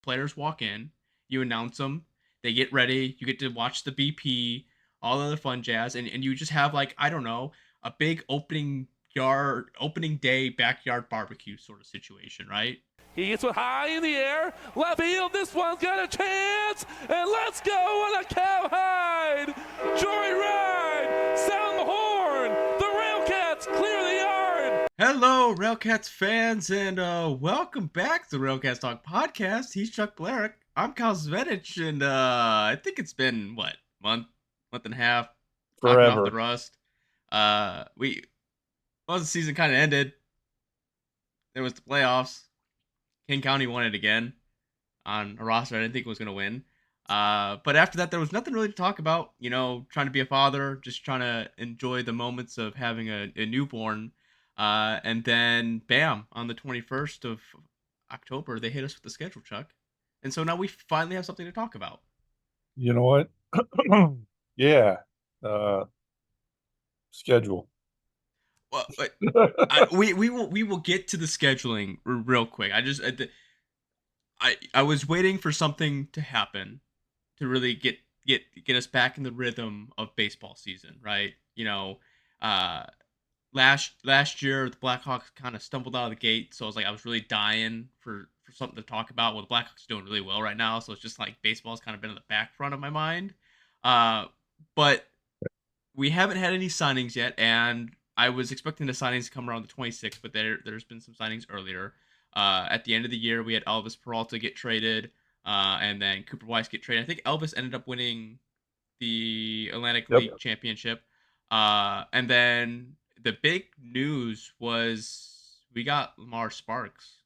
players walk in, you announce them, they get ready, you get to watch the BP, all the other fun jazz, and you just have like, I don't know, a big opening day backyard barbecue sort of situation, right? He gets one high in the air. Left field. This one's got a chance. And let's go on a cowhide. Joyride. Sound the horn. The RailCats clear the yard. Hello, RailCats fans, and welcome back to the RailCats Talk podcast. He's Chuck Polarek. I'm Kyle Svetich, and I think it's been what month and a half, knocking off the Forever. rust. We the season kind of ended. There was the playoffs. King County won it again on a roster I didn't think was going to win. But after that, there was nothing really to talk about. You know, trying to be a father, just trying to enjoy the moments of having a newborn. And then, bam, on the 21st of October, they hit us with the schedule, Chuck. And so now we finally have something to talk about. You know what? Yeah. Uh, schedule. Well, but we will get to the scheduling real quick. I was waiting for something to happen to really get us back in the rhythm of baseball season, right? You know, uh, last year the Blackhawks kind of stumbled out of the gate, so I was really dying for something to talk about. Well, the Blackhawks are doing really well right now, so it's just like baseball's kind of been in the back front of my mind. Uh, but we haven't had any signings yet, and I was expecting the signings to come around the 26th, but there's been some signings earlier. At the end of the year, we had Elvis Peralta get traded, and then Cooper Weiss get traded. I think Elvis ended up winning the Atlantic Yep. League Championship. And then the big news was we got Lamar Sparks.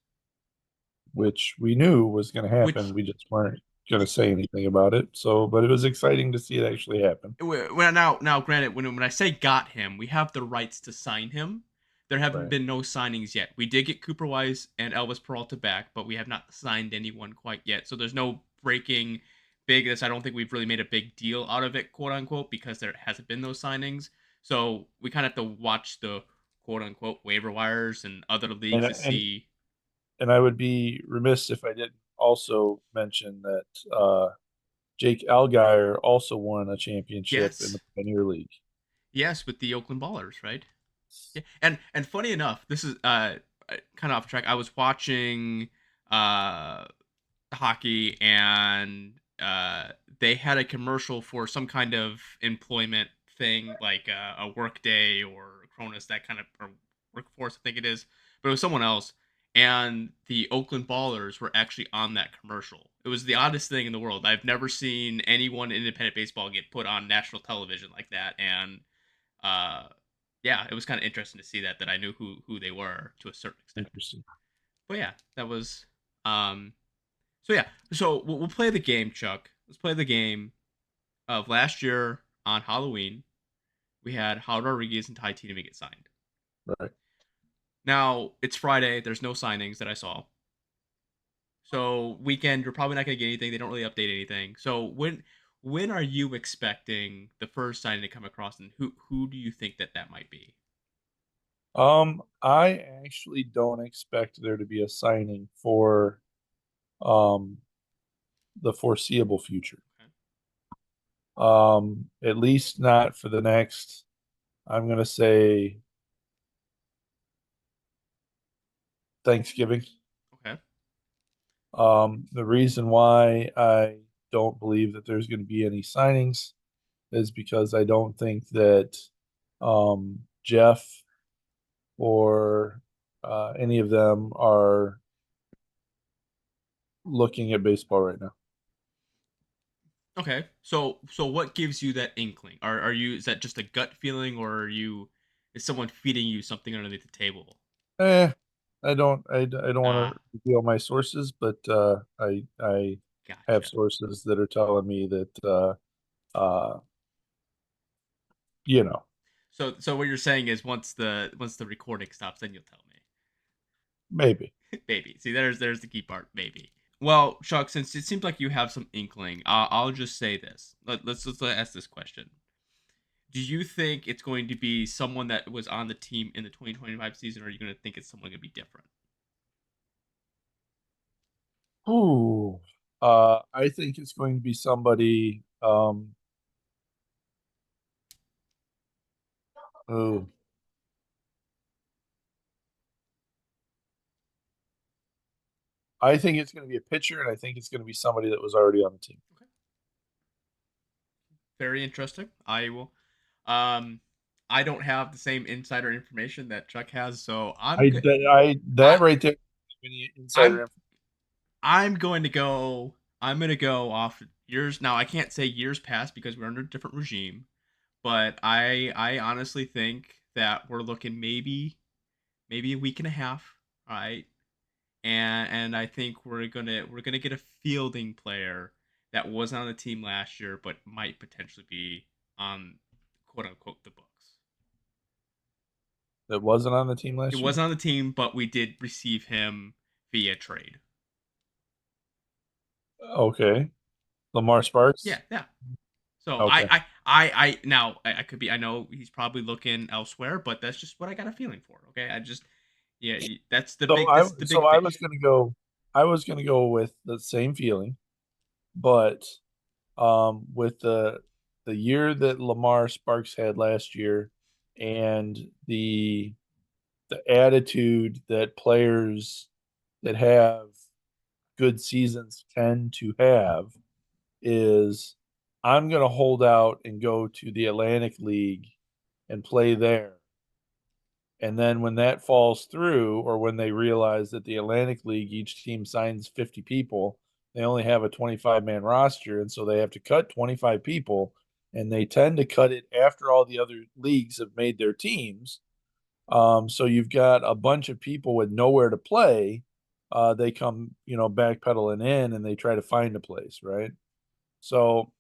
Which we knew was going to happen. Which We just weren't going to say anything about it. So, but it was exciting to see it actually happen. well, now granted, when I say got him, we have the rights to sign him. There haven't Right. been no signings yet. We did get Cooper Wise and Elvis Peralta back, but we have not signed anyone quite yet. So there's no breaking big. This I don't think we've really made a big deal out of it, quote unquote, because there hasn't been those signings. So we kind of have to watch the quote unquote waiver wires and other leagues And to see. and I would be remiss if I didn't also mention that Jake Allgaier also won a championship in Yes, the Pioneer League. yes, with the Oakland Ballers, right? Yeah, and funny enough, this is kind of off track. I was watching uh hockey, and they had a commercial for some kind of employment thing, like a Workday or Cronus, that kind of, or Workforce, I think it is, but it was someone else. And the Oakland Ballers were actually on that commercial. It was the oddest thing in the world. I've never seen anyone in independent baseball get put on national television like that, and uh, yeah, it was kind of interesting to see that I knew who they were to a certain extent. Interesting. But yeah, that was um so yeah, so we'll play the game, Chuck. Let's play the game of last year on Halloween. We had Howard Rodriguez and Ty Tiedemann get signed. Right. Now it's Friday. There's no signings that I saw. So weekend, you're probably not gonna get anything. They don't really update anything. So when are you expecting the first signing to come across, and who do you think that might be? I actually don't expect there to be a signing for um the foreseeable future. Okay. At least not for the next, I'm gonna say Thanksgiving. Okay. The reason why I don't believe that there's going to be any signings is because I don't think that Jeff or any of them are looking at baseball right now. Okay. So what gives you that inkling? Are you, is that just a gut feeling, or is someone feeding you something underneath the table? Eh, I don't want Ah, to reveal my sources, but I have gotcha. sources that are telling me that uh, you know, So what you're saying is once the recording stops, then you'll tell me. maybe. Maybe. See, there's the key part. Maybe. Well, Chuck, since it seems like you have some inkling, I'll just say this. Let's ask this question. Do you think it's going to be someone that was on the team in the 2025 season, or are you going to think it's someone going to be different? Ooh, I think it's going to be somebody. Ooh, I think it's going to be a pitcher, and I think it's going to be somebody that was already on the team. Okay. Very interesting. I will. Um, I don't have the same insider information that Chuck has, so I'm good. That I right there, any insider I'm information. I'm going to go. I'm going to go off years now. I can't say years past because we're under a different regime, but I honestly think that we're looking maybe a week and a half, right? And I think we're gonna get a fielding player that wasn't on the team last year, but might potentially be on quote unquote the books. That wasn't on the team He last year. wasn't on the team, but we did receive him via trade. Okay, Lamar Yeah, Sparks. yeah. So Okay, I now I could be. I know he's probably looking elsewhere, but that's just what I got a feeling for. Okay, I just yeah. That's the so big. This is the big I was fish. going to go. I was going to go with the same feeling, but with the year that Lamar Sparks had last year, and the attitude that players that have good seasons tend to have is I'm going to hold out and go to the Atlantic League and play there. And then when that falls through, or when they realize that the Atlantic League, each team signs 50 people, they only have a 25-man roster. And so they have to cut 25 people. And they tend to cut it after all the other leagues have made their teams. So you've got a bunch of people with nowhere to play. They come, backpedaling in and they try to find a place, right? So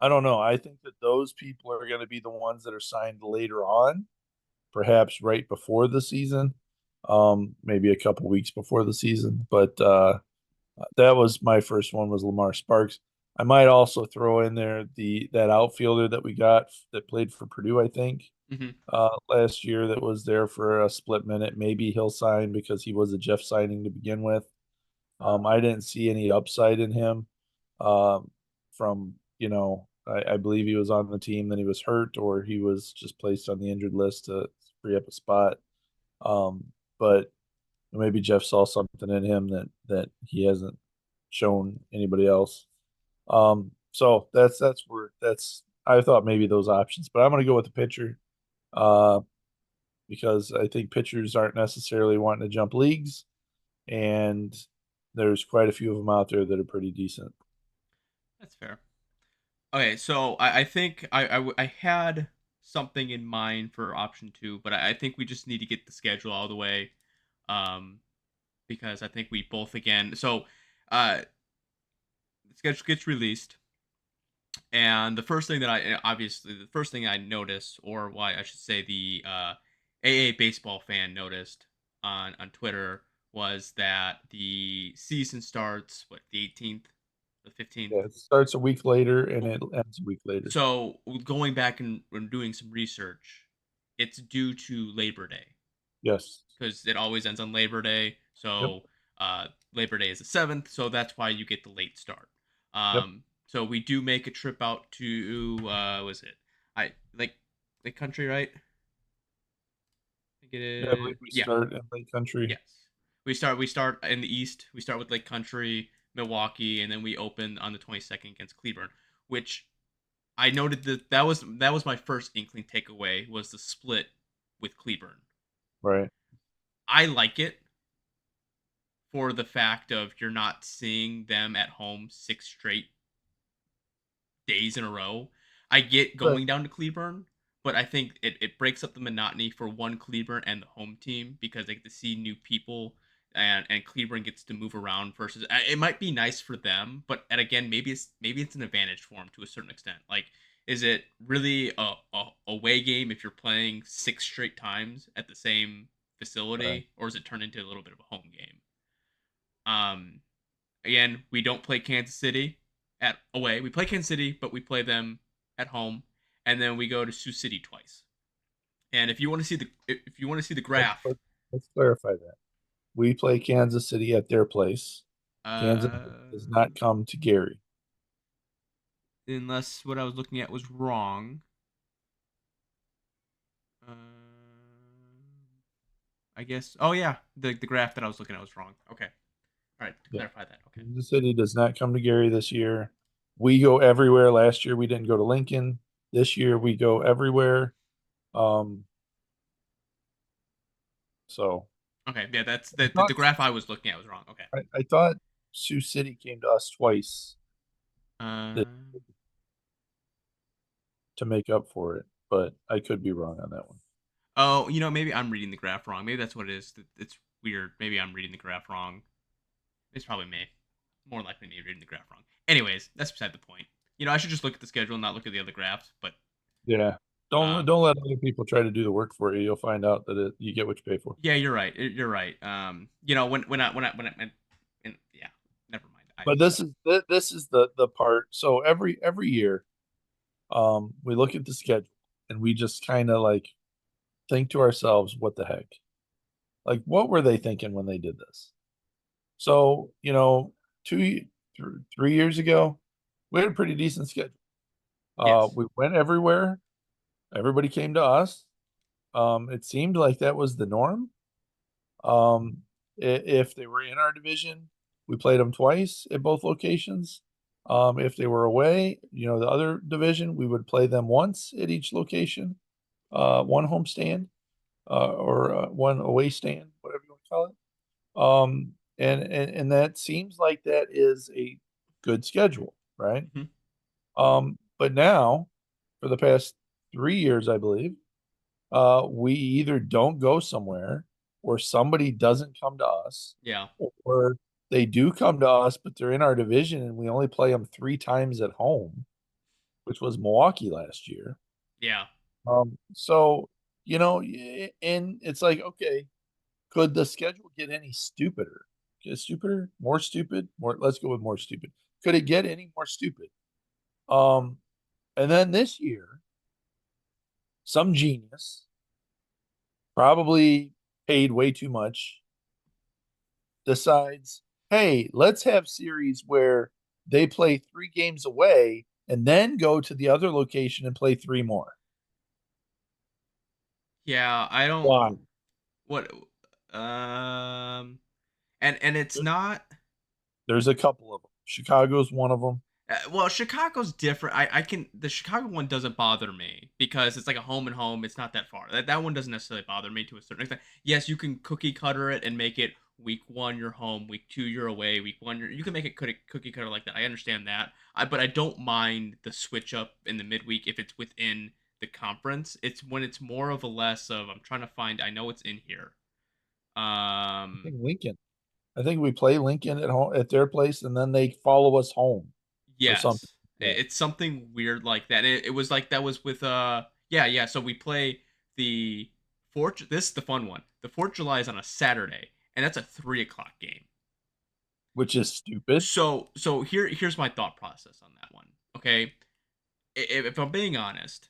I don't know. I think that those people are going to be the ones that are signed later on, perhaps right before the season, maybe a couple weeks before the season. But that was my first one, was Lamar Sparks. I might also throw in there the that outfielder that we got that played for Purdue, I think, Hmm. last year, that was there for a split minute. Maybe he'll sign because he was a Jeff signing to begin with. I didn't see any upside in him. From I believe he was on the team, then he was hurt, or he was just placed on the injured list to free up a spot. Um, but maybe Jeff saw something in him that he hasn't shown anybody else. So that's where that's I thought maybe those options, but I'm gonna go with the pitcher. Uh, because I think pitchers aren't necessarily wanting to jump leagues, and there's quite a few of them out there that are pretty decent. That's fair. Okay, so I think I had something in mind for option two, but I think we just need to get the schedule out of the way, um, because I think we both again. So, the schedule gets released, and the first thing that I obviously the first thing I noticed, or why I should say the AA baseball fan noticed on Twitter, was that the season starts what the 18th, the 15th. Yeah, it starts a week later and it ends a week later. So going back and doing some research, it's due to Labor Day Yes. because it always ends on Labor Day. Yep. So Labor Day is the 7th, so that's why you get the late start. Yep. So we do make a trip out to was it I Lake Country, right? I think it Yeah, I is. believe we Yeah, start in Lake Country. yes. We start in the East. We start with Lake Country, Milwaukee, and then we open on the 22nd against Cleburne, which I noted that was my first inkling takeaway was the split with Cleburne. Right. I like it for the fact of you're not seeing them at home 6 straight days in a row. I get Right. going down to Cleburne, but I think it breaks up the monotony for one Cleburne and the home team because they get to see new people and Cleburne gets to move around versus it might be nice for them, but and again maybe it's an advantage for them to a certain extent. Like is it really a away game if you're playing 6 straight times at the same Right. facility, or is it turned into a little bit of a home game? Um, Again, we don't play Kansas City at away. We play Kansas City, but we play them at home, and then we go to Sioux City twice. And if you want to see the Let's graph, let's, let's clarify that. We play Kansas City at their place. Kansas does not come to Gary. Unless what I was looking at was wrong. Uh, I guess. Oh yeah, the graph that I was looking at was wrong. Okay. All right. To Yeah. clarify that. Okay. Kansas City does not come to Gary this year. We go everywhere. Last year we didn't go to Lincoln. This year we go everywhere. Um, so Okay. Yeah, that's I the thought graph I was looking at was wrong. Okay. I thought Sioux City came to us twice Uh, to, to make up for it, but I could be wrong on that one. oh, maybe I'm reading the graph wrong. Maybe that's what it is. It's weird. Maybe I'm reading the graph wrong. It's probably me. More likely me reading the graph wrong. Anyways, that's beside the point. I should just look at the schedule and not look at the other graphs. But Yeah. um, Don't let other people try to do the work for you. You'll find out that you get what you pay for. yeah, you're right. You're right. Yeah, never mind. But this is the part. So every year, we look at the schedule and we just kind of like think to ourselves, what the heck? Like, what were they thinking when they did this? So, 3 years ago, we had a pretty decent schedule. Yes. We went everywhere. Everybody came to us. It seemed like that was the norm. If they were in our division, we played them twice at both locations. If they were away, the other division, we would play them once at each location, one home stand, or one away stand, whatever you want to call it. And that seems like that is a good schedule, right? Mhm. But now, for the past 3 years, I believe, we either don't go somewhere, or somebody doesn't come to us, Yeah. or they do come to us, but they're in our division and we only play them 3 times at home, which was Milwaukee last year. Yeah. So, and it's like, okay, could the schedule get any stupider? Get stupider? More stupid? More, let's go with more stupid. Could it get any more stupid? Um, and then this year, some genius, probably paid way too much, decides, hey, let's have series where they play 3 games away and then go to the other location and play 3 more. Yeah. I don't. Why? What? Um. And it's not. There's a couple of them. Chicago's one of them, Well, Chicago's different. I can the Chicago one doesn't bother me because it's like a home and home. It's not that far. That one doesn't necessarily bother me to a certain extent. Yes, you can cookie cutter it and make it week one you're home, week two you're away, week one you can make it cookie cutter like that. I understand that. But I don't mind the switch up in the midweek if it's within the conference. It's when it's more of a less of I'm trying to find. I know it's in here. I Um, think Lincoln. I think we play Lincoln at home at their place, and then they follow us home or something Yes. like that. It's something weird like that. It was like that was with yeah, so we play the Fourth this is the fun one. The Fourth of July is on a Saturday, and that's a 3 o'clock game. Which is stupid. So here's my thought process on that one. Okay. If I'm being honest,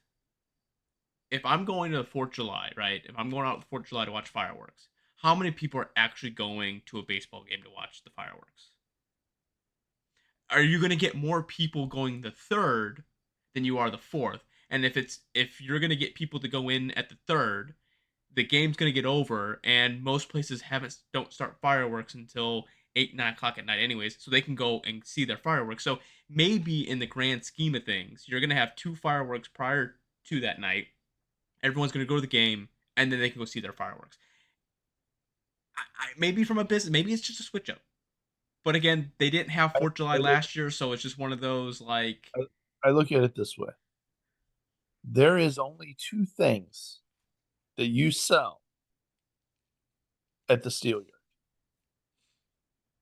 if I'm going to the Fourth of July, right? If I'm going out the Fourth of July to watch fireworks, how many people are actually going to a baseball game to watch the fireworks? Are you going to get more people going the third than you are the fourth? And if you're going to get people to go in at the third, the game's going to get over, and most places haven't don't start fireworks until 8 9 o'clock at night, anyways, so they can go and see their fireworks. So maybe in the grand scheme of things, you're going to have two fireworks prior to that night. Everyone's going to go to the game, and then they can go see their fireworks. Maybe from a business, maybe it's just a switch up. But again, they didn't have I, 4th of July I look last year, so it's just one of those like, I, I look at it this way. There is only 2 things that you sell at the steel yard.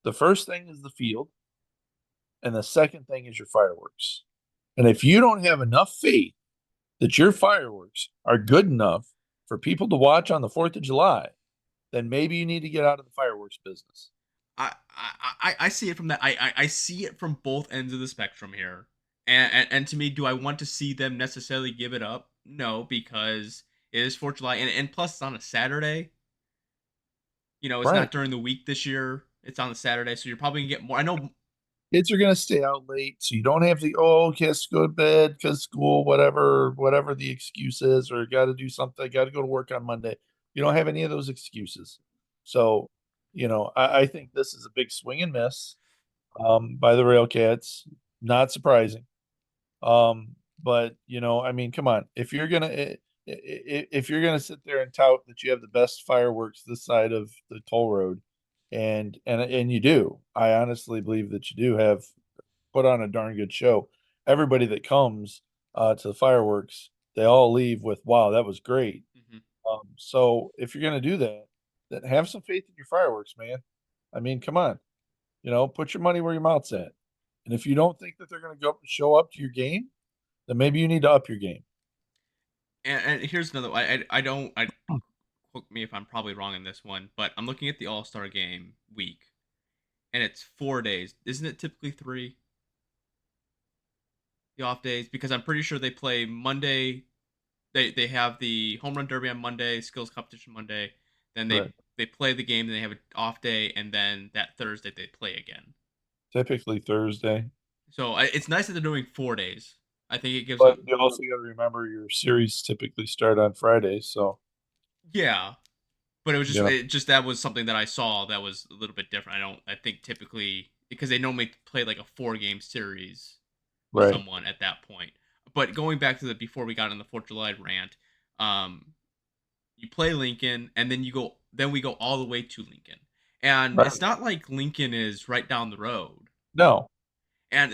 The first thing is the field, and the second thing is your fireworks. And if you don't have enough faith that your fireworks are good enough for people to watch on the 4th of July, then maybe you need to get out of the fireworks business. I see it from that. I see it from both ends of the spectrum here. And to me, do I want to see them necessarily give it up? No, because it is 4th of July, and plus it's on a Saturday. It's not Right. during the week this year. It's on the Saturday, so you're probably gonna get more. I know. Kids are going to stay out late, so you don't have to, oh, kids go to bed because school, whatever the excuse is, or got to do something, got to go to work on Monday. You don't have any of those excuses. So, I think this is a big swing and miss by the RailCats. Not surprising. But I mean, come on. If you're gonna sit there and tout that you have the best fireworks this side of the toll road, and you do, I honestly believe that you do have put on a darn good show. Everybody that comes to the fireworks, they all leave with, "Wow, that was great." Mhm. So if you're gonna do that, then have some faith in your fireworks, man. I mean, come on. Put your money where your mouth's at. And if you don't think that they're gonna go show up to your game, then maybe you need to up your game. And here's another. I don't. I quote me if I'm probably wrong in this one, but I'm looking at the All Star game week, and it's 4 days. Isn't it typically three? The off days, because I'm pretty sure they play Monday. They have the home run derby on Monday, skills competition Monday. Then Right. they play the game. Then they have an off day, and then that Thursday they play again. Typically Thursday. So it's nice that they're doing 4 days. I think it gives But them. you also got to remember your series typically start on Friday. So, Yeah, but you know, it just that was something that I saw that was a little bit different. I think typically because they normally play like a 4 game series with right, someone at that point. But going back to the before we got in the 4th of July rant, um, you play Lincoln and then we go all the way to Lincoln. And right. it's not like Lincoln is right down the road. No, And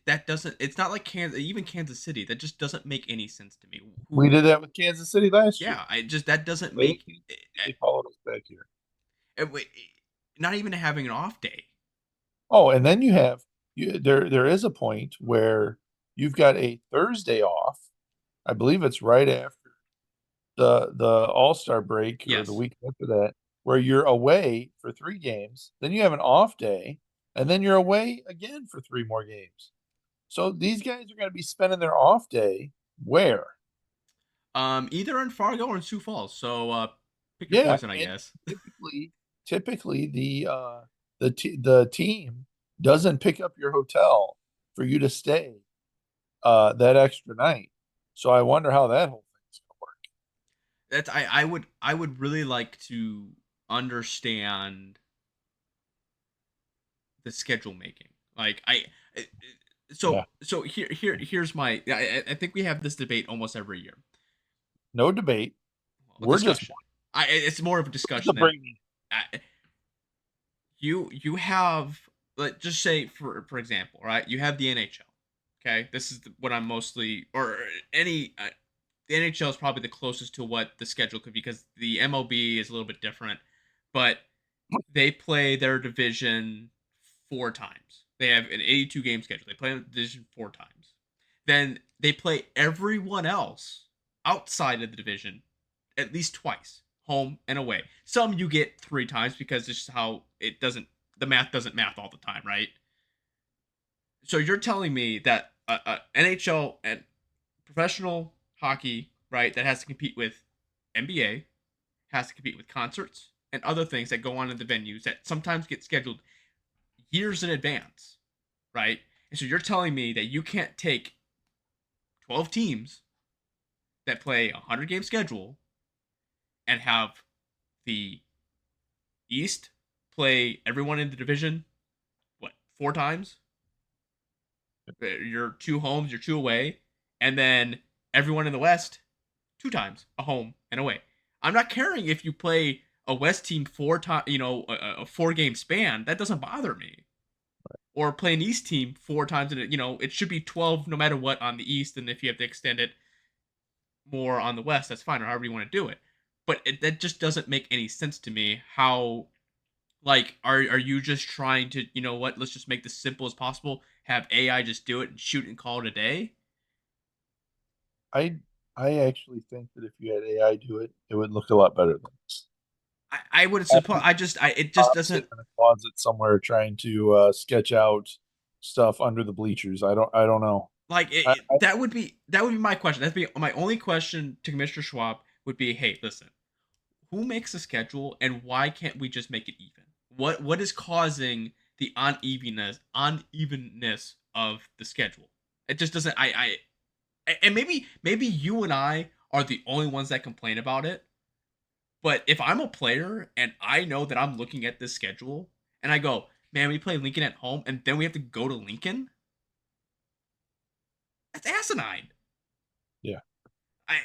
that doesn't it's not like Kansas, even Kansas City, that just doesn't make any sense to me. we Who did that with Kansas City last year. Yeah, I just that doesn't They make they followed us back here. wait, not even having an off day. Oh, and then there is a point where you've got a Thursday off. I believe it's right after the All-Star break or the Yes. week after that, where you're away for 3 games, then you have an off day, and then you're away again for 3 more games. So these guys are going to be spending their off day where? Either in Fargo or in Sioux Falls. So pick your Yeah, poison, I and guess. typically the team doesn't pick up your hotel for you to stay that extra night. So I wonder how that whole thing's going to work. I would really like to understand the schedule making. Like Yeah, here's my I think we have this debate almost every year. no debate. Well, We're just discussion. It's more of a to discussion than bring I, you have, let just say for example, right? You have the NHL. Okay, this is what I'm mostly or any the NHL is probably the closest to what the schedule could be because the MLB is a little bit different, but they play their division 4 times. They have an 82 game schedule. They play the division 4 times. Then they play everyone else outside of the division at least twice, home and away. Some you get 3 times because it's just how it doesn't the math doesn't math all the time, right? So you're telling me that NHL and professional hockey, right, that has to compete with NBA, has to compete with concerts and other things that go on in the venues that sometimes get scheduled years in advance, right? And so you're telling me that you can't take 12 teams that play a 100 game schedule and have the East play everyone in the division, what, 4 times? Your 2 homes, your 2 away, and then everyone in the West 2 times, a home and away. I'm not caring if you play a West team 4 times, a 4 game span. That doesn't bother me. Or play an East team 4 times, and it should be 12 no matter what on the East, and if you have to extend it more on the West, that's fine, or however you want to do it. But that just doesn't make any sense to me. How, like, are you just trying to, you know what? Let's just make this simple as possible. Have AI just do it and shoot and call it a day. I I actually think that if you had AI do it, it would look a lot better than this. I would I suppose. It just I'm doesn't sitting in a closet somewhere trying to sketch out stuff under the bleachers. I don't know. like I, I that would be my question. That'd be my only question to Commissioner Schwab would be, hey, listen, who makes the schedule and why can't we just make it even? What is causing the unevenness of the schedule? It just doesn't. And maybe you and I are the only ones that complain about it. But if I'm a player and I know that I'm looking at this schedule and I go, man, we play Lincoln at home and then we have to go to Lincoln, that's asinine. Yeah. I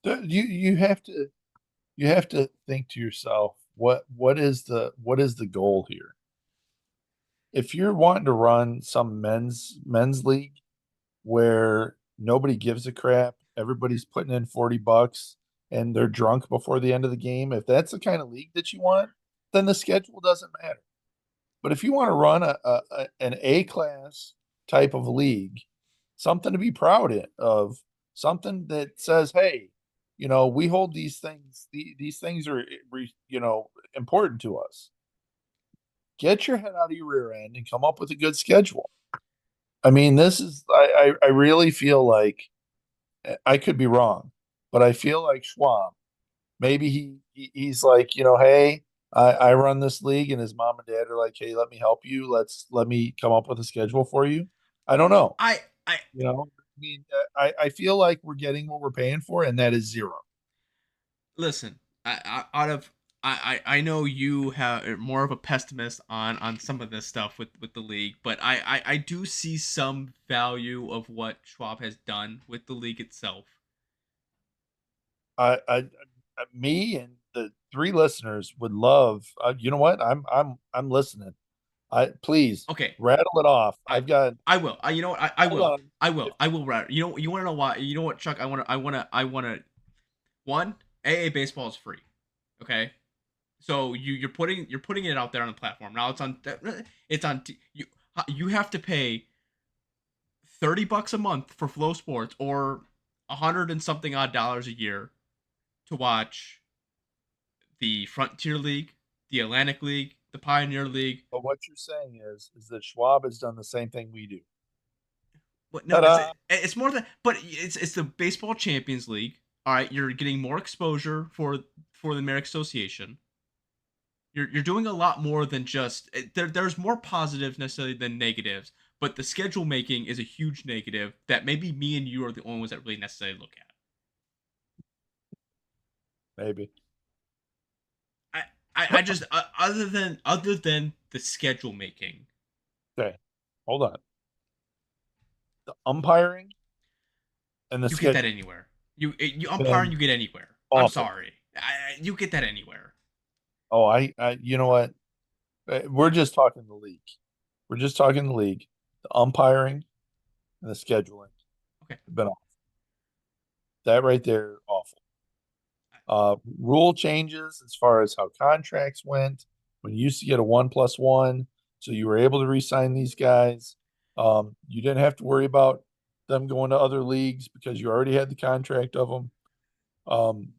You have to think to yourself, what is the goal here? If you're wanting to run some men's league where nobody gives a crap, everybody's putting in $40 and they're drunk before the end of the game, if that's the kind of league that you want, then the schedule doesn't matter. But if you want to run an A class type of league, something to be proud of, something that says, hey, we hold these things. These things are, important to us. Get your head out of your rear end and come up with a good schedule. I mean, this is I really feel like I could be wrong, but I feel like Schwab. Maybe he's like, hey, I run this league, and his mom and dad are like, hey, let me help you. Let me come up with a schedule for you. I don't know. I I I mean, I feel like we're getting what we're paying for, and that is zero. listen. Out of I know you have more of a pessimist on some of this stuff with the league, but I do see some value of what Schwab has done with the league itself. Me and the three listeners would love. You know what? I'm listening. I please Okay, rattle it off. I I've got. I will. You know what? I Hold will. on. I will. You know. You want to know why? You know what, Chuck? I want to. One, AA baseball is free. Okay. So you're putting it out there on the platform. Now it's on you have to pay $30 a month for Flow Sports or 100 and something odd dollars a year to watch the Frontier League, the Atlantic League, the Pioneer League. But what you're saying is that Schwab has done the same thing we do. What? No, Ta-da! it's more than. But it's the Baseball Champions League. All right, you're getting more exposure for the American Association. You're doing a lot more than just there's more positives necessarily than negatives, but the schedule making is a huge negative that maybe me and you are the only ones that really necessarily look at. Maybe. I just other than the schedule making, Okay, hold on. The umpiring and the you get that schedule anywhere. You umpire and been you get anywhere. I'm awful. sorry, you get that anywhere. Oh, you know what? We're just talking the league. We're just talking the league. The umpiring and the scheduling Okay, have been awful. That right there, awful. Rule changes as far as how contracts went. When you used to get a 1+1, so you were able to re-sign these guys. You didn't have to worry about them going to other leagues because you already had the contract of them. Um,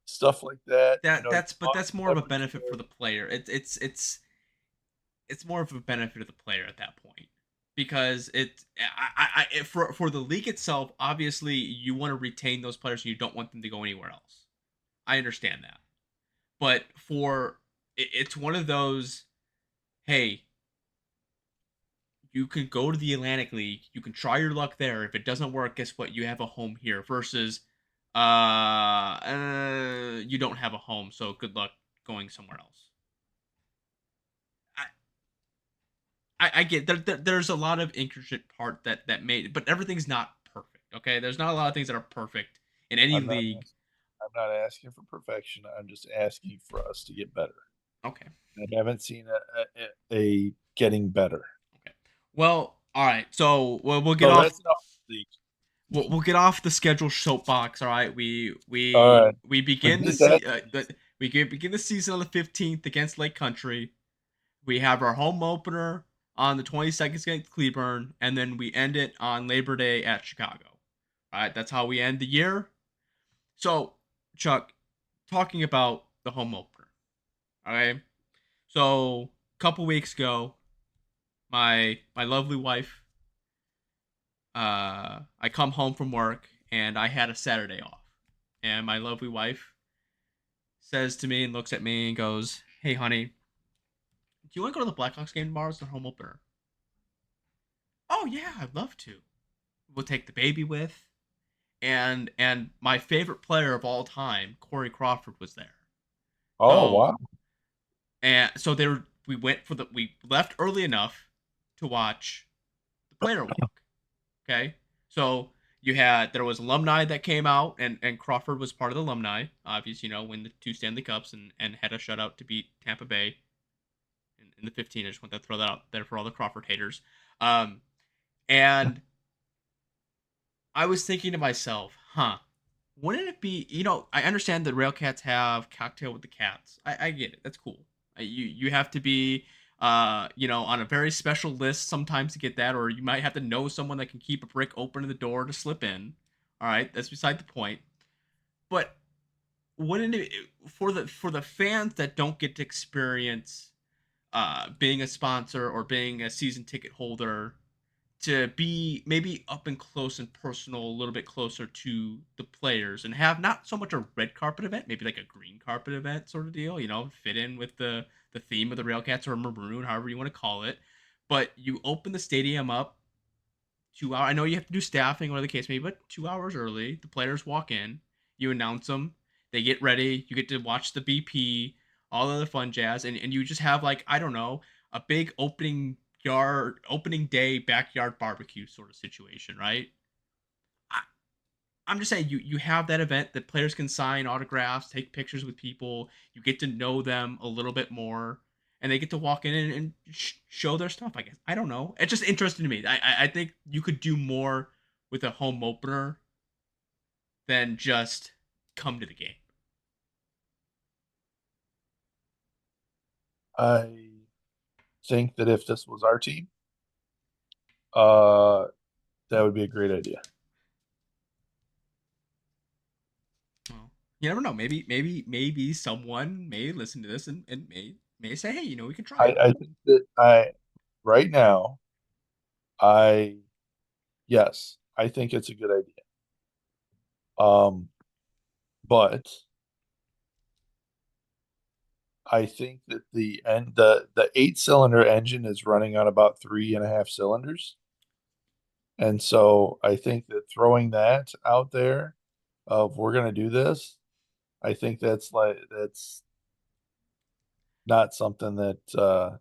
Stuff like that. You but lost that's more of a leverage benefit for there. the player. It's more of a benefit of the player at that point because for the league itself. Obviously, you want to retain those players and you don't want them to go anywhere else. I understand that, but it's one of those. Hey, you can go to the Atlantic League. You can try your luck there. If it doesn't work, guess what? You have a home here. Versus, you don't have a home, so good luck going somewhere else. I, I get there's a lot of intricate part that made, but everything's not perfect. Okay, there's not a lot of things that are perfect in any I'm not league. asking, I'm not asking for perfection. I'm just asking for us to get better. Okay, I haven't seen a getting better. okay. Well, all right. So we'll get So off. that's enough league. We'll get off the schedule soapbox. All right. All right. We begin the Forget that. begin the season on the 15th against Lake Country. We have our home opener on the 22nd against Cleburne, and then we end it on Labor Day at Chicago. All right, that's how we end the year. So, Chuck, talking about the home opener. All right. So, a couple weeks ago, my lovely wife, I come home from work and I had a Saturday off, and my lovely wife says to me and looks at me and goes, "Hey, honey, do you want to go to the Blackhawks game tomorrow? It's the home opener." Oh yeah, I'd love to. We'll take the baby with, and my favorite player of all time, Corey Crawford, was there. Oh, So wow. and so we left early enough to watch the player walk. Okay, so there was alumni that came out, and Crawford was part of the alumni. Obviously, win the two Stanley Cups and had a shutout to beat Tampa Bay in the 15. I just want to throw that out there for all the Crawford haters. Um, and I was thinking to myself, huh, wouldn't it be, I understand that RailCats have Cocktail with the Cats. I get it. That's cool. You have to be, on a very special list sometimes to get that, or you might have to know someone that can keep a brick open in the door to slip in. All right, that's beside the point. But wouldn't it, for the fans that don't get to experience being a sponsor or being a season ticket holder, to be maybe up and close and personal, a little bit closer to the players, and have not so much a red carpet event, maybe like a green carpet event sort of deal, fit in with the theme of the Railcats, or maroon, however you want to call it. But you open the stadium up 2 hours. I know you have to do staffing, whatever the case may be, but 2 hours early. The players walk in, you announce them, they get ready, you get to watch the BP, all the other fun jazz, and you just have, like, I don't know, a big opening day backyard barbecue sort of situation, right? I, I'm just saying, you have that event that players can sign autographs, take pictures with people. You get to know them a little bit more, and they get to walk in and show their stuff. I guess I don't know. It's just interesting to me. I think you could do more with a home opener than just come to the game. I think that if this was our team, uh, that would be a great idea. Well, you never know. Maybe someone may listen to this and may say, hey, we can try it. I think that right now, I, yes, I think it's a good idea. But I think that the 8-cylinder engine is running on about 3.5 cylinders. And so I think that throwing that out there of we're gonna do this, I think that's not something that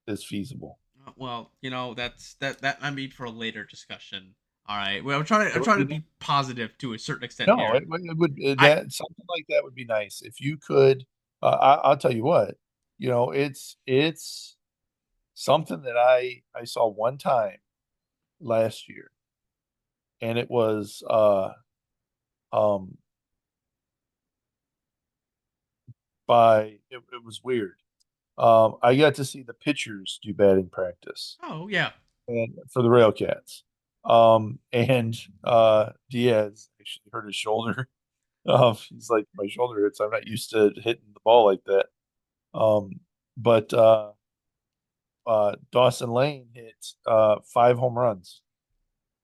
is feasible. Well, that might be for a later discussion. All right. Well, I'm trying to be positive to a certain extent No, here. it would I that something like that would be nice if you could. I'll tell you what, it's something that I saw one time last year, and it was um it was weird. I got to see the pitchers do batting practice Oh yeah. and for the RailCats. And Diaz actually hurt his shoulder. He's like, my shoulder hurts. I'm not used to hitting the ball like that. But Dawson Lane hit 5 home runs,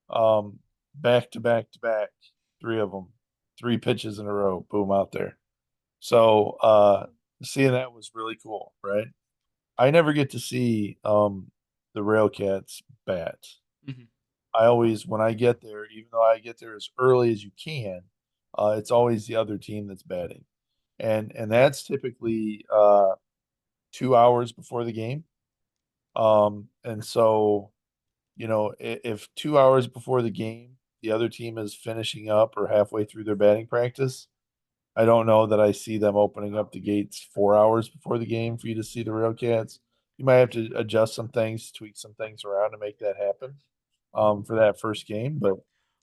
back to back to back, three of them, 3 pitches in a row, boom, out there. So seeing that was really cool, right? I never get to see the RailCats bat. Hmm. I always, when I get there, even though I get there as early as you can, it's always the other team that's batting, and that's typically 2 hours before the game. And so, if 2 hours before the game, the other team is finishing up or halfway through their batting practice, I don't know that I see them opening up the gates 4 hours before the game for you to see the RailCats. You might have to adjust some things, tweak some things around to make that happen for that first game. But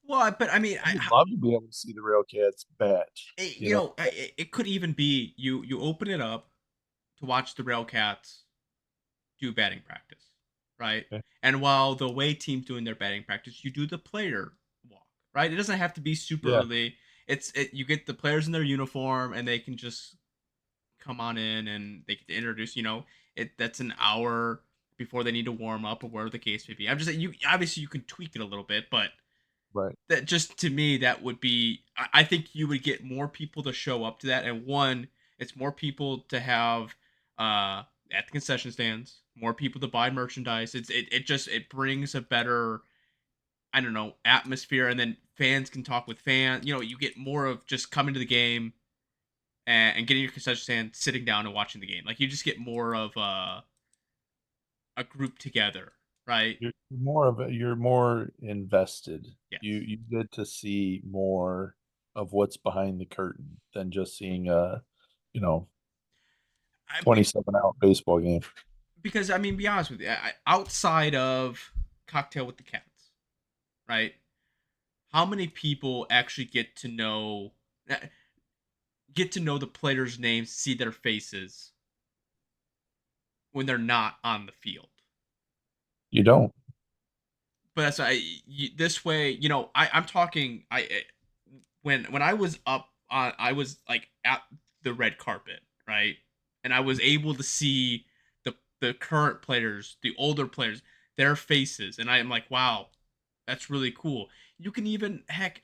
Well, but I mean, I would love to be able to see the RailCats bat. You know, it could even be you open it up to watch the Railcats do batting practice, right? okay. And while the away team's doing their batting practice, you do the player walk, right? It doesn't have to be super Yeah, early. You get the players in their uniform, and they can just come on in, and they get to introduce. That's an hour before they need to warm up, or whatever the case may be. I'm just saying, you obviously you can tweak it a little bit, but right. that, just to me, that would be, I think you would get more people to show up to that. And one, It's more people to have at the concession stands, more people to buy merchandise. It just it brings a better, I don't know, atmosphere, and then fans can talk with fans. You know, you get more of just coming to the game and getting your concession stand, sitting down and watching the game. Like you just get more of a group together, right? You're more invested. You Yes. you get to see more of what's behind the curtain than just seeing a, you know, I, 27 out baseball game. because I mean, be honest with you, outside of Cocktail with the Cats, right? How many people actually uh, get to know the players' names, see their faces when they're not on the field? You don't. But that's this way, you know, I'm talking. When I was up on, I was like at the red carpet, right, and I was able to see the current players, the older players, their faces, and I am like, wow, that's really cool. You can even heck,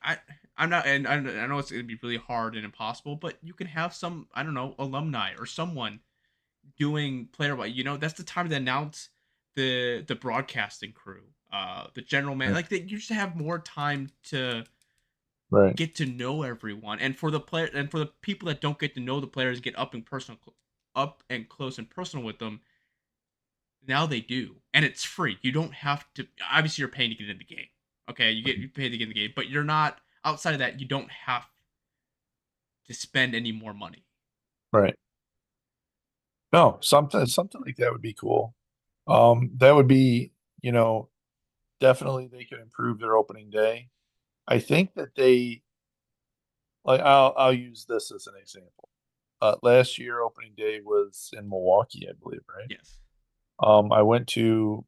I'm not, and I know it's gonna be really hard and impossible, but you can have some, I don't know, alumni or someone doing player by, you know, that's the time to announce the broadcasting crew, the general man, Right. like they you just have more time to Right. get to know everyone, and for the player and for the people that don't get to know the players, get up and close and personal with them. Now they do, and it's free. You don't have to, obviously you're paying to get in the game. Okay, you pay to get in the game, but you're not, outside of that, you don't have to spend any more money. Right. No, something like that would be cool. That would be, you know, definitely they could improve their opening day. I think that they like I'll use this as an example. Last year opening day was in Milwaukee, I believe, right? Yes. I went to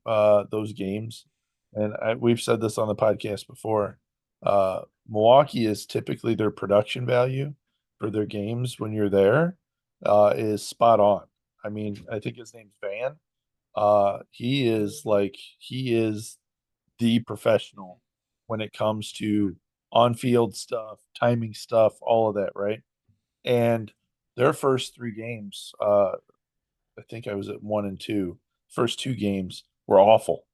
those games, and we've said this on the podcast before. Milwaukee is typically their production value for their games when you're there is spot on. I mean, I think his name's Van. He is the professional when it comes to on-field stuff, timing stuff, all of that, right? And their first three games, I think I was at one and two. First two games were awful.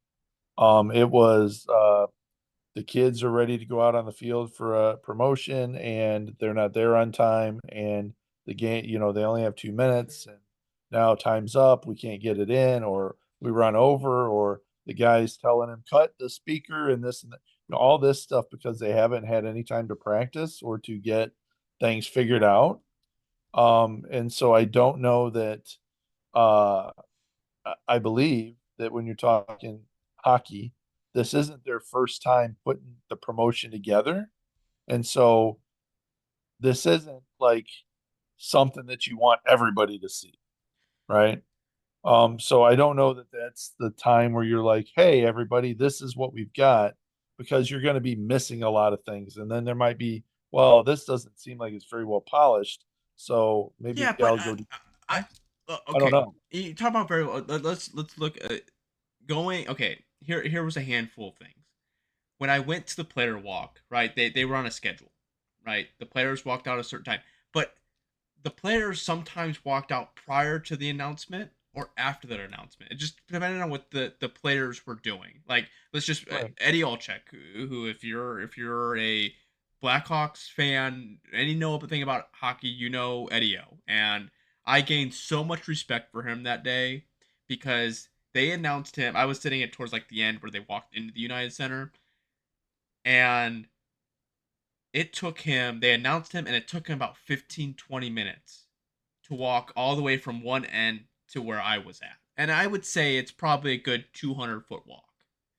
It was the kids are ready to go out on the field for a promotion and they're not there on time. And the game, you know, they only have 2 minutes and now time's up. We can't get it in, or we run over, or the guy's telling him cut the speaker and this and that. You know, all this stuff because they haven't had any time to practice or to get things figured out. And so I don't know that uh I believe that when you're talking hockey, this isn't their first time putting the promotion together. And so this isn't like something that you want everybody to see, right? So I don't know that that's the time where you're like, hey, everybody, this is what we've got, because you're going to be missing a lot of things. And then there might be, well, this doesn't seem like it's very well polished. So maybe Yeah, but I'll go do I this. I don't okay. know. You talk about very well. Let's look at going. Okay, here was a handful of things. When I went to the player walk, right? They were on a schedule, right? The players walked out at a certain time, but the players sometimes walked out prior to the announcement or after their announcement. It just depended on what the players were doing. Like let's just Right. Eddie Olczyk, who if you're a Blackhawks fan, any know anything about hockey, you know Eddie O. And I gained so much respect for him that day because they announced him. I was sitting at towards like the end where they walked into the United Center, and they announced him, and it took him about 15-20 minutes to walk all the way from one end to where I was at. And I would say it's probably a good 200-foot walk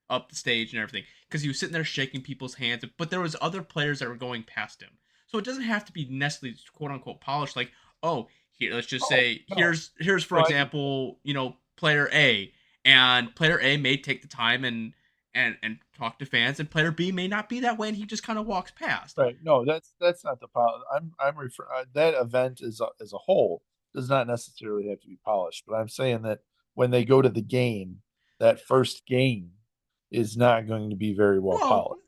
up the stage and everything because he was sitting there shaking people's hands, but there was other players that were going past him. So it doesn't have to be necessarily quote unquote polished. Like, oh, here, let's just Oh, say no. here's for No, I get example, you know, player A, and player A may take the time and talk to fans, and player B may not be that way, and he just kind of walks past. right. No, that's not the problem. I'm referring that event as a whole does not necessarily have to be polished, but I'm saying that when they go to the game, that first game is not going to be very well Well, polished.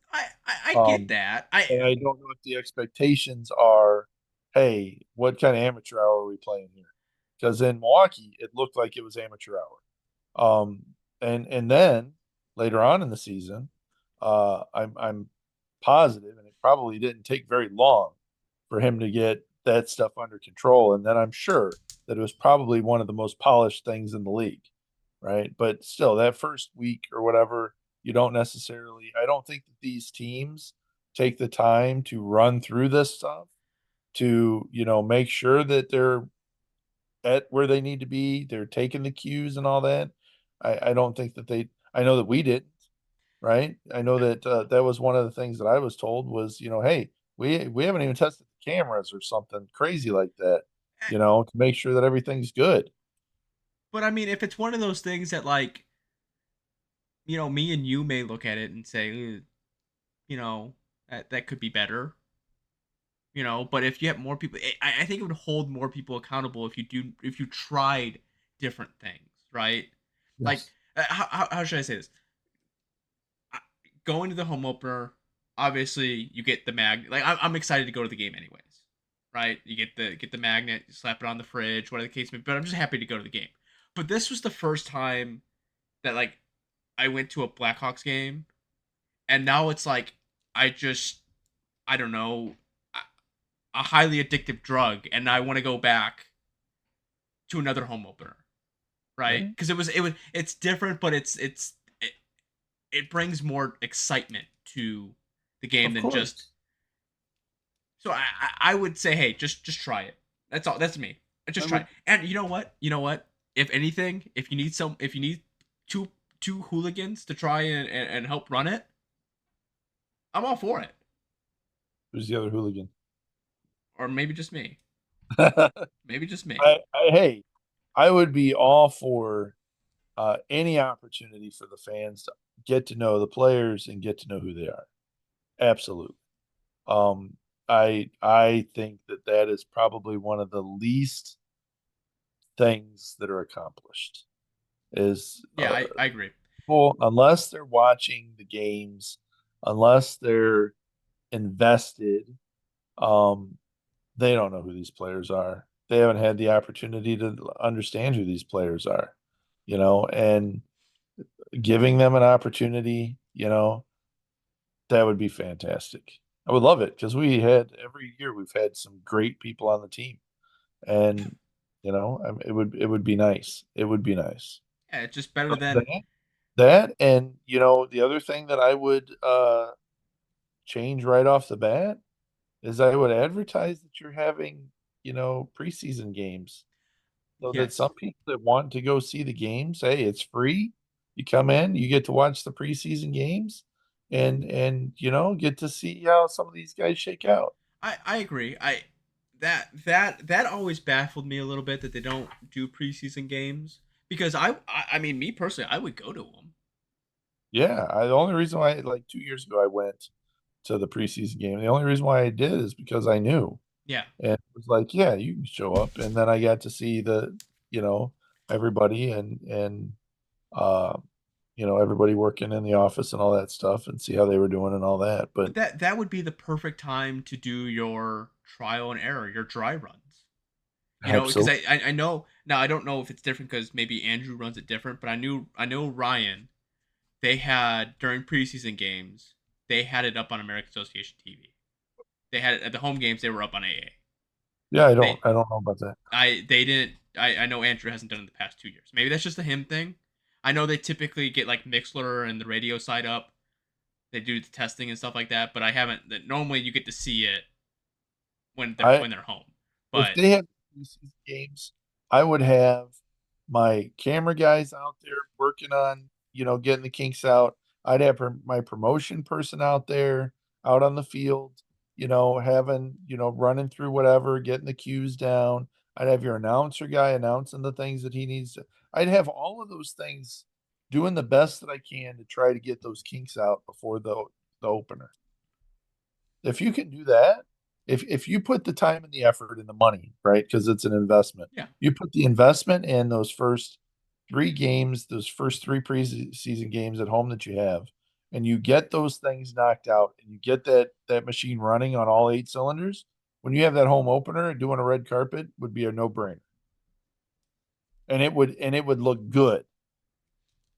I get Um, that. I and I don't know if the expectations are. hey, what kind of amateur hour are we playing here? Because in Milwaukee, it looked like it was amateur hour. And then later on in the season, I'm positive, and it probably didn't take very long for him to get that stuff under control. And then I'm sure that it was probably one of the most polished things in the league, right? But still, that first week or whatever, you don't necessarily. I don't think that these teams take the time to run through this stuff to make sure that they're at where they need to be, they're taking the cues and all that. I don't think that they. I know that we didn't, right? I know that that was one of the things that I was told was, hey, we haven't even tested the cameras or something crazy like that, Eh, to make sure that everything's good. But I mean, if it's one of those things that like, me and you may look at it and say, you know, that could be better. But if you have more people, I think it would hold more people accountable if you tried different things, right? Like, Yes. how should I say this? Going to the home opener, obviously you get the mag. Like I'm excited to go to the game anyways, right? You get the magnet, you slap it on the fridge, whatever the case may be. But I'm just happy to go to the game. But this was the first time that like I went to a Blackhawks game, and now it's like I just I don't know a highly addictive drug, and I want to go back to another home opener, right? Yeah, Because it's different, but it brings more excitement to the game of than just. course. So I would say, hey, just try it. That's all. That's me. I Just try would it. And you know what? You know what? If anything, if you need two two hooligans to try and help run it, I'm all for it. Who's the other hooligan? Or maybe just me. I, Maybe just me. hey, I would be all for any opportunity for the fans to get to know the players and get to know who they are. Absolutely. Um, I think that that is probably one of the least things that are accomplished is Yeah, I agree. people, unless they're watching the games, unless they're invested, um, they don't know who these players are. They haven't had the opportunity to understand who these players are, and giving them an opportunity, that would be fantastic. I would love it because we had every year we've had some great people on the team, and it would be nice. It would be nice. Yeah, it's just better But than. that and the other thing that I would change right off the bat is I would advertise that you're having preseason games so that Yes. some people that want to go see the games, hey, it's free. You come in, you get to watch the preseason games, and get to see how some of these guys shake out. I agree. That always baffled me a little bit that they don't do preseason games because I mean me personally I would go to them. Yeah, the only reason why, like 2 years ago, I went to the preseason game. The only reason why I did is because I knew, Yeah, and it was like, yeah, you can show up, and then I got to see you know, everybody and uh, everybody working in the office and all that stuff, and see how they were doing and all that. but But that would be the perfect time to do your trial and error, your dry runs. Because absolutely, I know now I don't know if it's different because maybe Andrew runs it different, but I know Ryan they had during preseason games they had it up on American Association TV. They had it at the home games they were up on AA. yeah, I don't, They I don't know about that. they didn't. I know Andrew hasn't done it in the past 2 years. Maybe that's just a him thing. I know they typically get like Mixler and the radio side up. They do the testing and stuff like that, but I haven't. That normally you get to see it I when they're home. If But they had preseason games, I would have my camera guys out there working on, getting the kinks out. I'd have my promotion person out there, out on the field, having, running through whatever, getting the cues down. I'd have your announcer guy announcing the things that he needs to. I'd have all of those things doing the best that I can to try to get those kinks out before the opener. If you can do that, if you put the time and the effort and the money, right? Because it's an investment. yeah, You put the investment in those first 3 games, those first 3 preseason games at home that you have, and you get those things knocked out and you get that machine running on all 8 cylinders, when you have that home opener, doing a red carpet would be a no-brainer. And it would look good.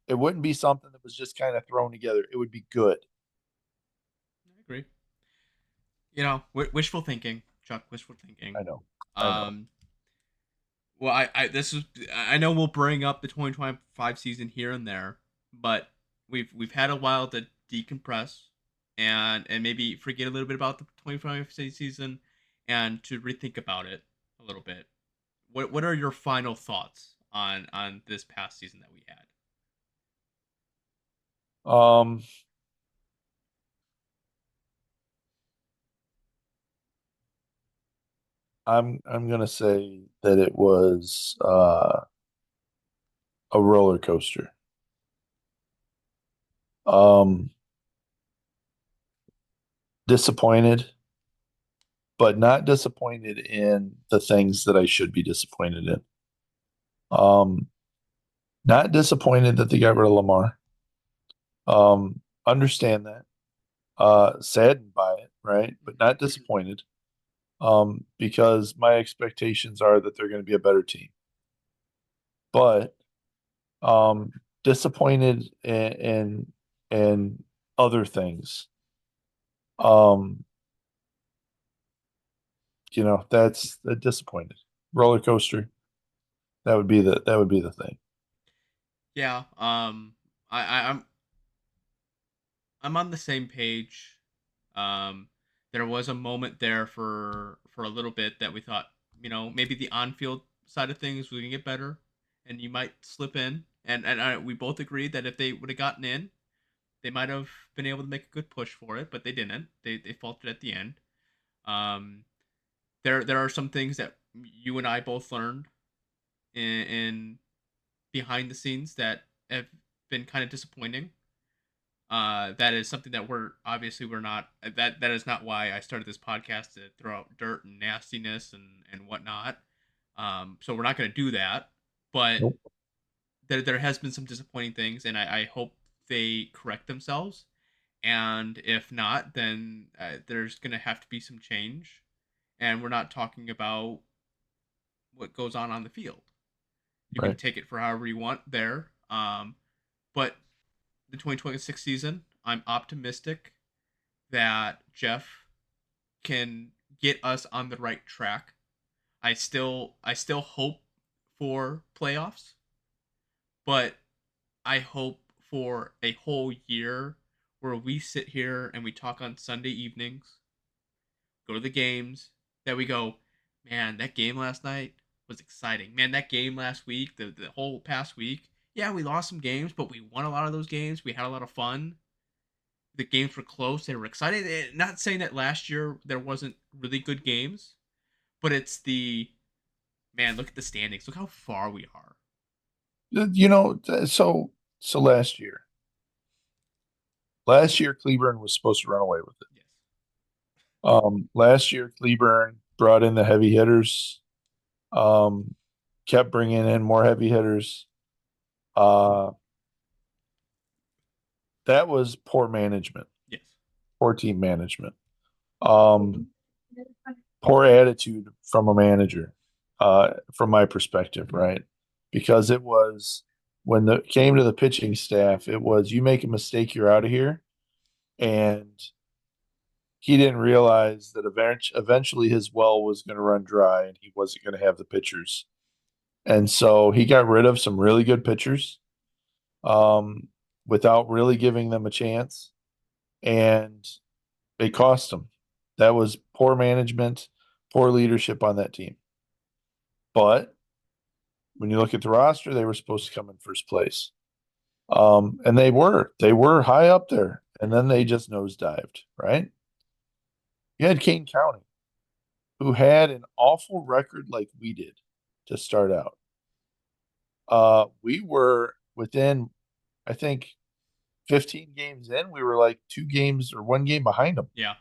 It wouldn't be something that was just kind of thrown together. It would be good. I agree. Wishful thinking, Chuck. Wishful thinking. I know. I know. Um, well, I know we'll bring up the 2025 season here and there, but we've had a while to decompress and maybe forget a little bit about the 2025 season and to rethink about it a little bit. What are your final thoughts on this past season that we had? Um, I'm gonna say that it was a roller coaster. Um, Disappointed, but not disappointed in the things that I should be disappointed in. Um, Not disappointed that they got rid of Lamar. Understand that. Saddened by it, right? But not disappointed. Because my expectations are that they're going to be a better team. But disappointed in other things. Um, that's disappointed. Roller coaster. That would be the thing. Yeah, I'm on the same page. Um, there was a moment there for a little bit that we thought, maybe the on-field side of things was gonna get better, and you might slip in. And we both agreed that if they would have gotten in, they might have been able to make a good push for it, but they didn't. They faltered at the end. Um, there are some things that you and I both learned in behind the scenes that have been kind of disappointing. That is something that we're not. That is not why I started this podcast to throw out dirt and nastiness and whatnot. So we're not going to do that. But Nope. there has been some disappointing things, and I hope they correct themselves. And if not, then there's going to have to be some change. And we're not talking about what goes on the field. You can Right. take it for however you want there. But the 2026 season, I'm optimistic that Jeff can get us on the right track. I still hope for playoffs, but I hope for a whole year where we sit here and we talk on Sunday evenings, go to the games, that we go, man, that game last night was exciting. Man, that game last week, the whole past week, yeah, we lost some games, but we won a lot of those games. We had a lot of fun. The games were close. They were excited. Not saying that last year there wasn't really good games, but it's the man. Look at the standings. Look how far we are. So last year Cleburne was supposed to run away with it. Yes. Last year Cleburne brought in the heavy hitters. Um, Kept bringing in more heavy hitters. Uh, that was poor management, Yes. poor team management. Um, Poor attitude from a manager, from my perspective, right? Because it was when it came to the pitching staff, it was you make a mistake, you're out of here. And he didn't realize that eventually his well was going to run dry and he wasn't going to have the pitchers. And so he got rid of some really good pitchers, um, without really giving them a chance. And it cost him. That was poor management, poor leadership on that team. But when you look at the roster, they were supposed to come in first place. And they were high up there. And then they just nosedived, right? You had Kane County, who had an awful record like we did to start out. We were within, I think, 15 games in, we were like 2 games or 1 game behind them. Yeah.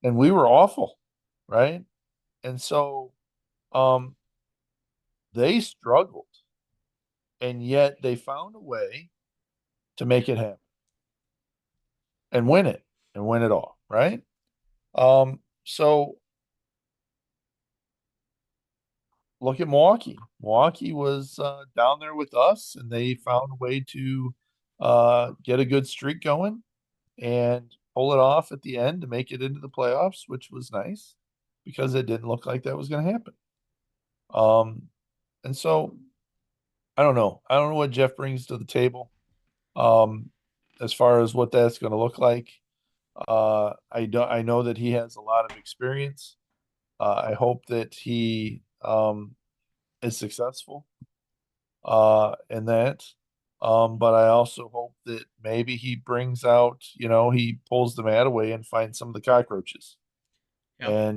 And we were awful, right? And so um, they struggled, and yet they found a way to make it happen and win it all, right? So look at Milwaukee. Milwaukee was down there with us, and they found a way to get a good streak going and pull it off at the end to make it into the playoffs, which was nice because it didn't look like that was going to happen. Um, and so I don't know. I don't know what Jeff brings to the table um, as far as what that's going to look like. I know that he has a lot of experience. I hope that he is successful in that. But I also hope that maybe he brings out, he pulls the mat away and finds some of the cockroaches Yeah,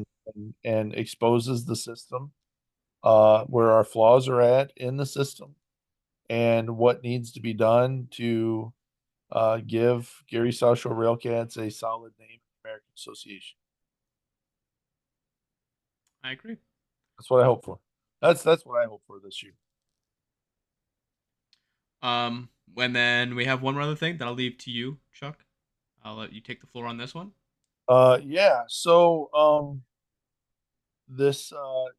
and exposes the system, where our flaws are at in the system and what needs to be done to give Gary South Shore Railcats a solid name in the American Association. I agree. That's what I hope for. That's what I hope for this year. And then we have one more other thing that I'll leave to you, Chuck. I'll let you take the floor on this one. Yeah. So this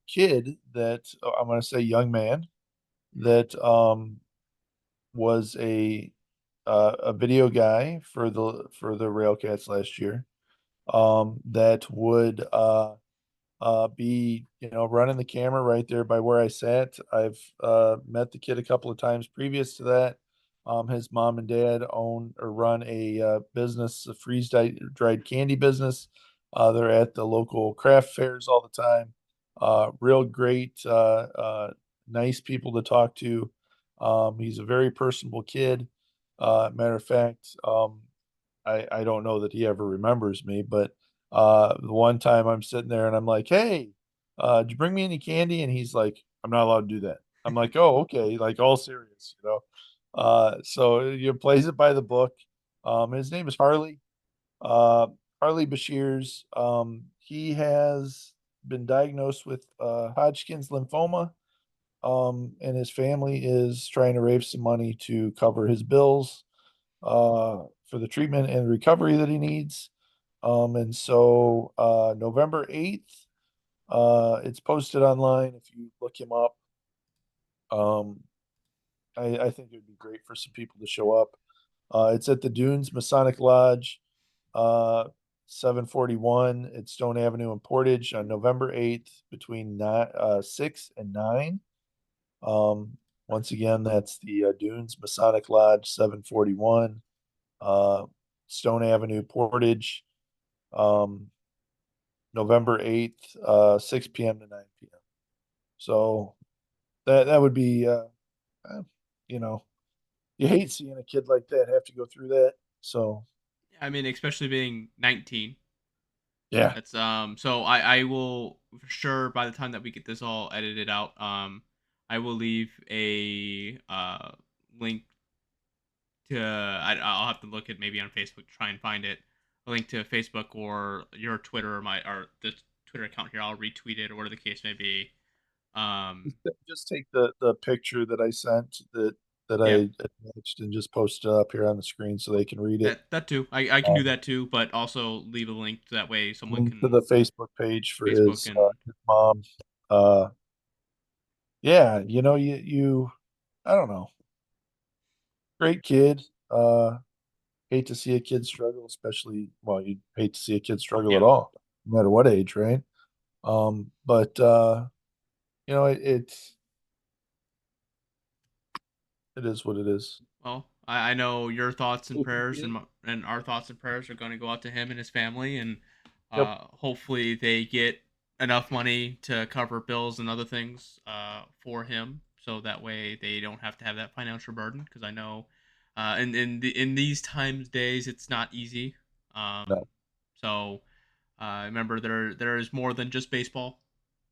kid that I'm going to say young man that was a video guy for the Railcats last year, that would be running the camera right there by where I sat. I've met the kid a couple of times previous to that. His mom and dad own or run a business, a dried candy business. They're at the local craft fairs all the time. Real great, nice people to talk to. He's a very personable kid. Matter of fact, I don't know that he ever remembers me, but the one time I'm sitting there and I'm like, "Hey, did you bring me any candy?" And he's like, "I'm not allowed to do that." I'm like, "Oh, okay," like all serious. So you plays it by the book. His name is Harley. Uh, Harley Bashirs. He has been diagnosed with Hodgkin's lymphoma. And his family is trying to raise some money to cover his bills for the treatment and recovery that he needs. And so November 8th, it's posted online if you look him up. Um, I think it would be great for some people to show up. It's at the Dunes Masonic Lodge, uh, 741 at Stone Avenue in Portage on November 8th between 6 and 9. Um, Once again, that's the Dunes Masonic Lodge, 741, uh, Stone Avenue, Portage, um, November 8th, 6 p.m. to 9 p.m. So that would be, uh, you know, you hate seeing a kid like that have to go through that. So I mean, especially being 19. yeah, That's so I will for sure by the time that we get this all edited out, I will leave a link to I'll have to look at maybe on Facebook to try and find it. A link to Facebook or your Twitter or or the Twitter account here. I'll retweet it or whatever the case may be. Um just take the picture that I sent that yeah, I attached and just post it up here on the screen so they can read it. that too. I can do Um, that too, but also leave a link to that way someone Link to can the Facebook page for Facebook and his mom. Uh, yeah, you I don't know. Great kid. Hate to see a kid struggle, especially, well, you hate to see a kid struggle at yeah. all, no matter what age, right? But it is what it is. Well, I know your thoughts and Good for the prayers kid. and our thoughts and prayers are going to go out to him and his family, and Yep. hopefully they get enough money to cover bills and other things for him, so that way they don't have to have that financial burden. Because I know, in these times days, it's not easy. No. So remember, there is more than just baseball.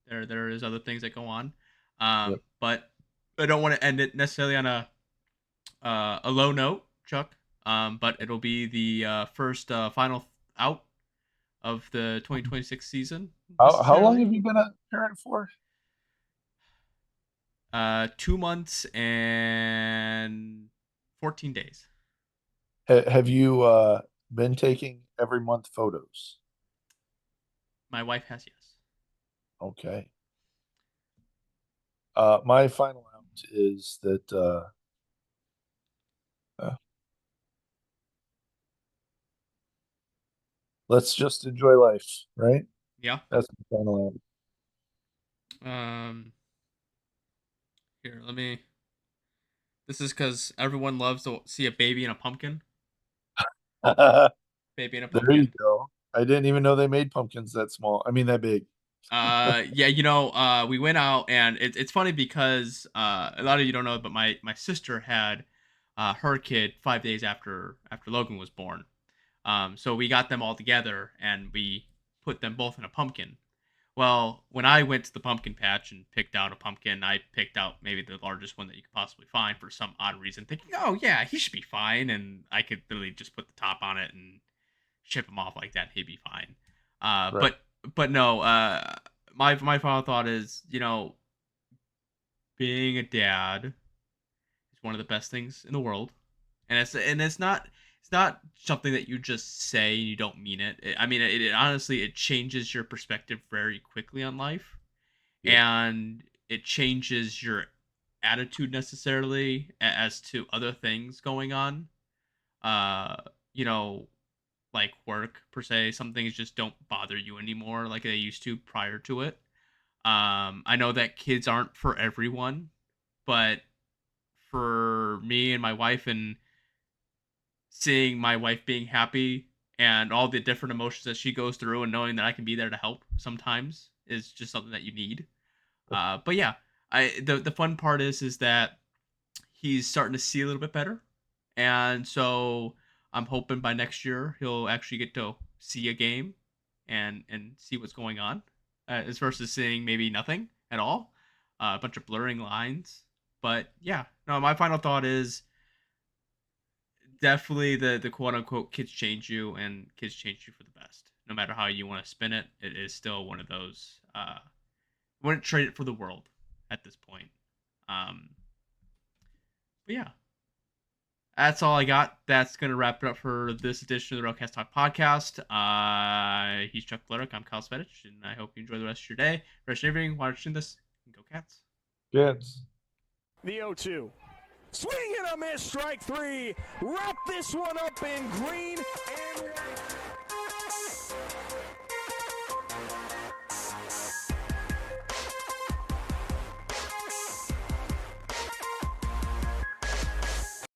There is other things that go on. Yep. But I don't want to end it necessarily on a low note, Chuck. But it'll be the first final out of the 2026 season How long necessarily. have you been a parent for? 2 months and 14 days. Have you been taking every month photos? My wife has yes. Okay. My final out is that uh, let's just enjoy life, right? Yeah. That's my final Um. Here, let me. This is because everyone loves to see a baby in a pumpkin. out. Baby in a There you pumpkin. go. I didn't even know they made pumpkins that small. I mean, that big. Yeah, we went out and it's funny because a lot of you don't know, but my sister had her kid 5 days after Logan was born. So we got them all together and we put them both in a pumpkin. Well, when I went to the pumpkin patch and picked out a pumpkin, I picked out maybe the largest one that you could possibly find for some odd reason, thinking, oh yeah, he should be fine, and I could literally just put the top on it and ship him off like that, he'd be fine. Uh, Right. but but no, my final thought is, being a dad is one of the best things in the world, and it's not something that you just say and you don't mean it. I mean, it honestly it changes your perspective very quickly on life, Yep. and it changes your attitude necessarily as to other things going on. Uh, you know, like work per se. Some things just don't bother you anymore like they used to prior to it. I know that kids aren't for everyone, but for me and my wife, and seeing my wife being happy and all the different emotions that she goes through, and knowing that I can be there to help sometimes is just something that you need. But yeah, the fun part is that he's starting to see a little bit better, and so I'm hoping by next year he'll actually get to see a game and see what's going on, as versus seeing maybe nothing at all, a bunch of blurring lines. But yeah, no, my final thought is definitely the quote unquote kids change you, and kids change you for the best. No matter how you want to spin it, it is still one of those. Wouldn't trade it for the world at this point. Um, but yeah, that's all I got. That's gonna wrap it up for this edition of the RailCats Talk podcast. He's Chuck Polarek. I'm Kyle Svetich, and I hope you enjoy the rest of your day, rest of your evening, watching this. Go Cats! Kids. The 0-2. Swing and a miss, strike three. Wrap this one up in green and white.